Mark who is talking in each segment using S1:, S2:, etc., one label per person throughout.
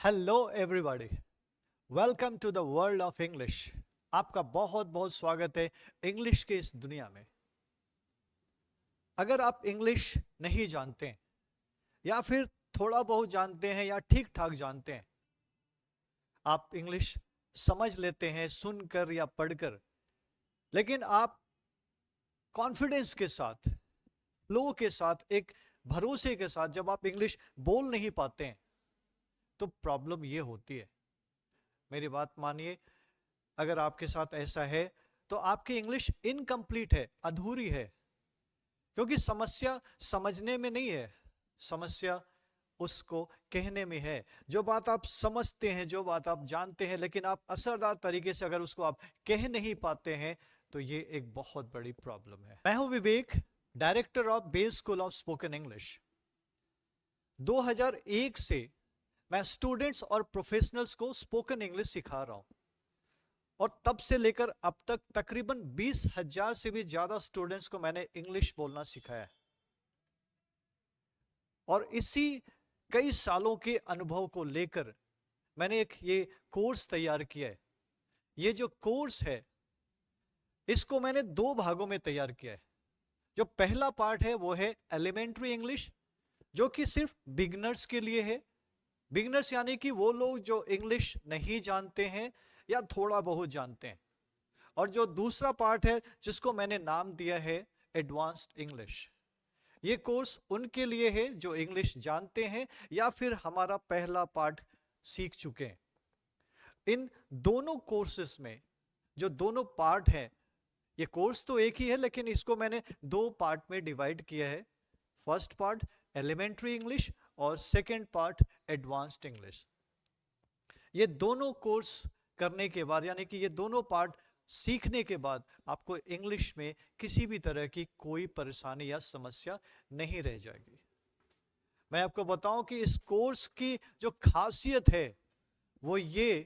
S1: Hello everybody, welcome to the world of English. आपका बहुत बहुत स्वागत है इंग्लिश के इस दुनिया में। अगर आप इंग्लिश नहीं जानते हैं या फिर थोड़ा बहुत जानते हैं या ठीक ठाक जानते हैं, आप इंग्लिश समझ लेते हैं सुनकर या पढ़कर, लेकिन आप कॉन्फिडेंस के साथ, फ्लो के साथ, एक भरोसे के साथ जब आप इंग्लिश बोल नहीं पाते हैं तो प्रॉब्लम ये होती है। मेरी बात मानिए, अगर आपके साथ ऐसा है तो आपकी इंग्लिश इनकम्प्लीट है, अधूरी है। क्योंकि समस्या समझने में नहीं है, समस्या उसको कहने में है। जो बात आप समझते हैं, जो बात आप जानते हैं, लेकिन आप असरदार तरीके से अगर उसको आप कह नहीं पाते हैं तो ये एक बहुत बड़ी प्रॉब्लम है। मैं हूं Vivek, director of base school of spoken English. 2001 से मैं स्टूडेंट्स और प्रोफेशनल्स को स्पोकन इंग्लिश सिखा रहा हूं, और तब से लेकर अब तक तकरीबन 20,000 से भी ज्यादा स्टूडेंट्स को मैंने इंग्लिश बोलना सिखाया है। और इसी कई सालों के अनुभव को लेकर मैंने एक ये कोर्स तैयार किया है। ये जो कोर्स है, इसको मैंने दो भागों में तैयार किया है। जो पहला पार्ट है वो है एलिमेंट्री इंग्लिश, जो कि सिर्फ बिगनर्स के लिए है। बिगनर्स यानी कि वो लोग जो इंग्लिश नहीं जानते हैं या थोड़ा बहुत जानते हैं। और जो दूसरा पार्ट है जिसको मैंने नाम दिया है एडवांस्ड इंग्लिश, ये कोर्स उनके लिए है जो इंग्लिश जानते हैं या फिर हमारा पहला पार्ट सीख चुके हैं। इन दोनों कोर्सेस में जो दोनों पार्ट हैं, ये कोर्स तो एक ही है लेकिन इसको मैंने दो पार्ट में डिवाइड किया है। फर्स्ट पार्ट एलिमेंट्री इंग्लिश और सेकेंड पार्ट एडवांस्ड इंग्लिश। ये दोनों कोर्स करने के बाद, यानी कि ये दोनों पार्ट सीखने के बाद, आपको इंग्लिश में किसी भी तरह की कोई परेशानी या समस्या नहीं रह जाएगी। मैं आपको बताऊं कि इस कोर्स की जो खासियत है वो ये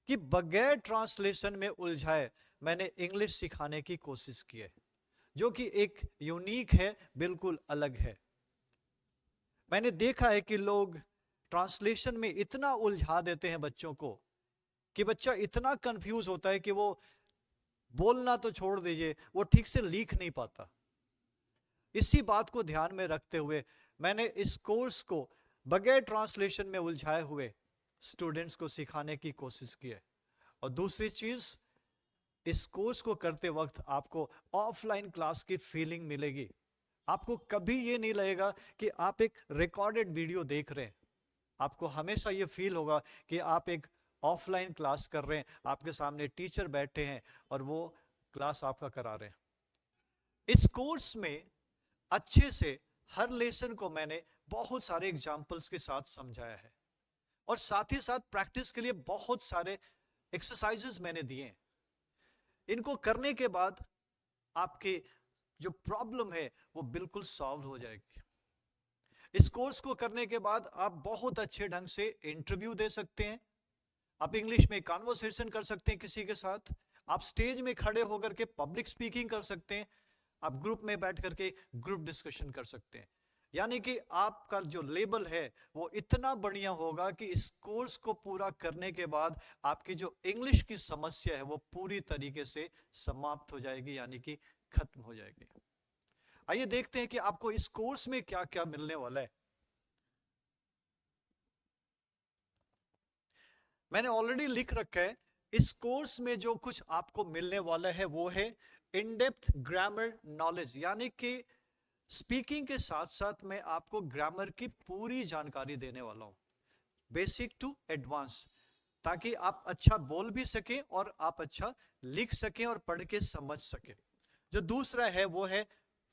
S1: कि बगैर ट्रांसलेशन में उलझाए मैंने इंग्लिश सिखाने की कोशिश की है, जो कि एक यूनिक है, बिल्कुल अलग है। मैंने देखा है कि लोग ट्रांसलेशन में इतना उलझा देते हैं बच्चों को कि बच्चा इतना कंफ्यूज होता है कि वो बोलना तो छोड़ दीजिए, वो ठीक से लिख नहीं पाता। इसी बात को ध्यान में रखते हुए मैंने इस कोर्स को बगैर ट्रांसलेशन में उलझाए हुए स्टूडेंट्स को सिखाने की कोशिश की है। और दूसरी चीज, इस कोर्स को करते वक्त आपको ऑफलाइन क्लास की फीलिंग मिलेगी। आपको कभी ये नहीं लगेगा कि आप एक रिकॉर्डेड वीडियो देख रहे हैं। आपको हमेशा ये फील होगा कि आप एक ऑफलाइन क्लास कर रहे हैं, आपके सामने टीचर बैठे हैं और वो क्लास आपका करा रहे हैं। इस कोर्स में अच्छे से हर लेसन को मैंने बहुत सारे एग्जाम्पल्स के साथ समझाया है, और साथ ही साथ प्रैक्टिस के लिए बहुत सारे एक्सरसाइजेस मैंने दिए हैं। इनको करने के बाद आपके जो प्रॉब्लम है वो बिल्कुल सॉल्व हो जाएगी। इस कोर्स को करने के बाद आप बहुत अच्छे ढंग से इंटरव्यू दे सकते हैं, आप इंग्लिश में कॉन्वर्सेशन कर सकते हैं किसी के साथ, आप स्टेज में खड़े होकर के पब्लिक स्पीकिंग कर सकते हैं, आप ग्रुप में बैठ करके ग्रुप डिस्कशन कर सकते हैं। यानी कि आपका जो लेवल है वो इतना बढ़िया होगा कि इस कोर्स को पूरा करने के बाद आपकी जो इंग्लिश की समस्या है वो पूरी तरीके से समाप्त हो जाएगी, यानी कि खत्म हो जाएगी। आइए देखते हैं कि आपको इस कोर्स में क्या क्या मिलने वाला है। मैंने ऑलरेडी लिख रखा है, इस कोर्स में जो कुछ आपको मिलने वाला है वो है इन डेप्थ ग्रामर नॉलेज, यानी कि स्पीकिंग के साथ साथ मैं आपको ग्रामर की पूरी जानकारी देने वाला हूं, बेसिक टू एडवांस, ताकि आप अच्छा बोल भी सकें और आप अच्छा लिख सकें और पढ़ के समझ सकें। जो दूसरा है वो है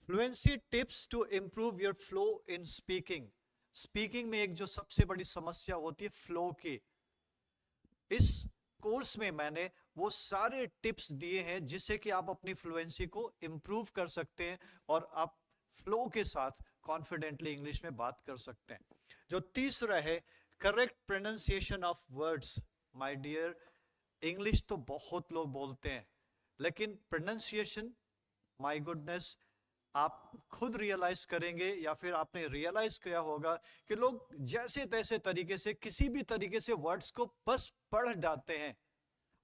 S1: fluency tips to improve your flow in speaking. Speaking में एक जो सबसे बड़ी समस्या होती है फ्लो की, इस कोर्स में मैंने वो सारे टिप्स दिए हैं जिससे कि आप अपनी फ्लुएंसी को इंप्रूव कर सकते हैं और आप फ्लो के साथ कॉन्फिडेंटली इंग्लिश में बात कर सकते हैं। जो तीसरा है correct pronunciation of words. My dear, English तो बहुत लोग बोलते हैं लेकिन प्रोनाउंसिएशन, माय गुडनेस, आप खुद रियलाइज करेंगे या फिर आपने रियलाइज किया होगा कि लोग जैसे तैसे तरीके से किसी भी तरीके से वर्ड्स को बस पढ़ जाते हैं,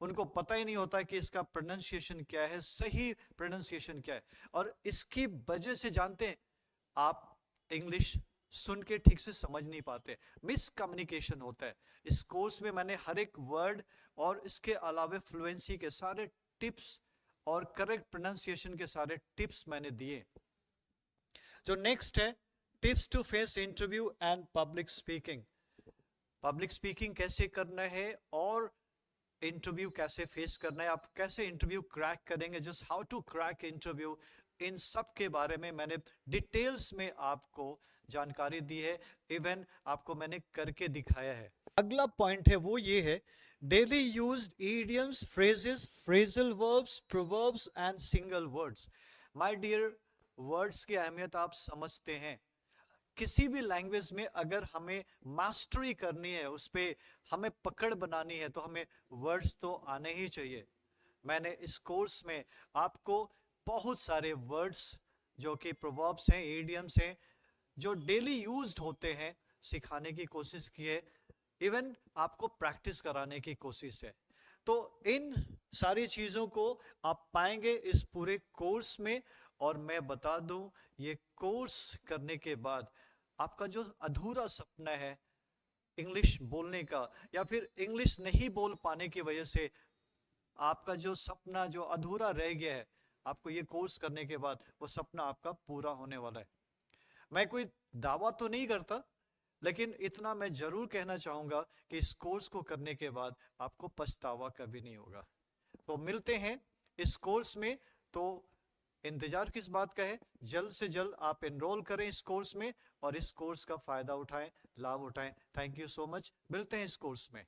S1: उनको पता ही नहीं होता कि इसका प्रोनाउंसिएशन क्या है, सही प्रोनाउंसिएशन क्या है। और इसकी वजह से जानते हैं, आप इंग्लिश सुन के ठीक से समझ नहीं पाते, मिसकम्युनिकेशन होता है। इस कोर्स में मैंने हर एक वर्ड और इसके अलावा फ्लुएंसी के सारे टिप्स और करेक्ट प्रोनाउंसिएशन के सारे टिप्स मैंने दिए। जो नेक्स्ट है, tips to face interview and public speaking. Public speaking कैसे करना है और इंटरव्यू कैसे फेस करना है, आप कैसे इंटरव्यू क्रैक करेंगे, just how to crack interview, इन सब के बारे में मैंने डिटेल्स में आपको जानकारी दी है, इवन आपको मैंने करके दिखाया है। अगला पॉइंट है वो ये है, daily used idioms, phrases, phrasal verbs, proverbs and single words. My dear, words की अहमियत आप समझते हैं। किसी भी लैंग्वेज में अगर हमें मास्टरी करनी है, उस पर हमें पकड़ बनानी है, तो हमें वर्ड्स तो आने ही चाहिए। मैंने इस कोर्स में आपको बहुत सारे वर्ड्स जो कि प्रोवर्ब्स हैं, इडियम्स हैं, जो डेली यूज्ड होते हैं, सिखाने की कोशिश की है, इवन आपको प्रैक्टिस कराने की कोशिश है। तो इन सारी चीज़ों को आप पाएंगे इस पूरे कोर्स में। और मैं बता दूं, ये कोर्स करने के बाद आपका जो अधूरा सपना है इंग्लिश बोलने का, या फिर इंग्लिश नहीं बोल पाने की वजह से आपका जो सपना जो अधूरा रह गया है, आपको ये कोर्स करने के बाद वो सपना आपका पूरा होने वाला है। मैं कोई दावा तो नहीं करता, लेकिन इतना मैं जरूर कहना चाहूंगा कि इस कोर्स को करने के बाद आपको पछतावा कभी नहीं होगा। तो मिलते हैं इस कोर्स में। तो इंतजार किस बात का है, जल्द से जल्द आप एनरोल करें इस कोर्स में और इस कोर्स का फायदा उठाएं, लाभ उठाएं। थैंक यू सो मच, मिलते हैं इस कोर्स में।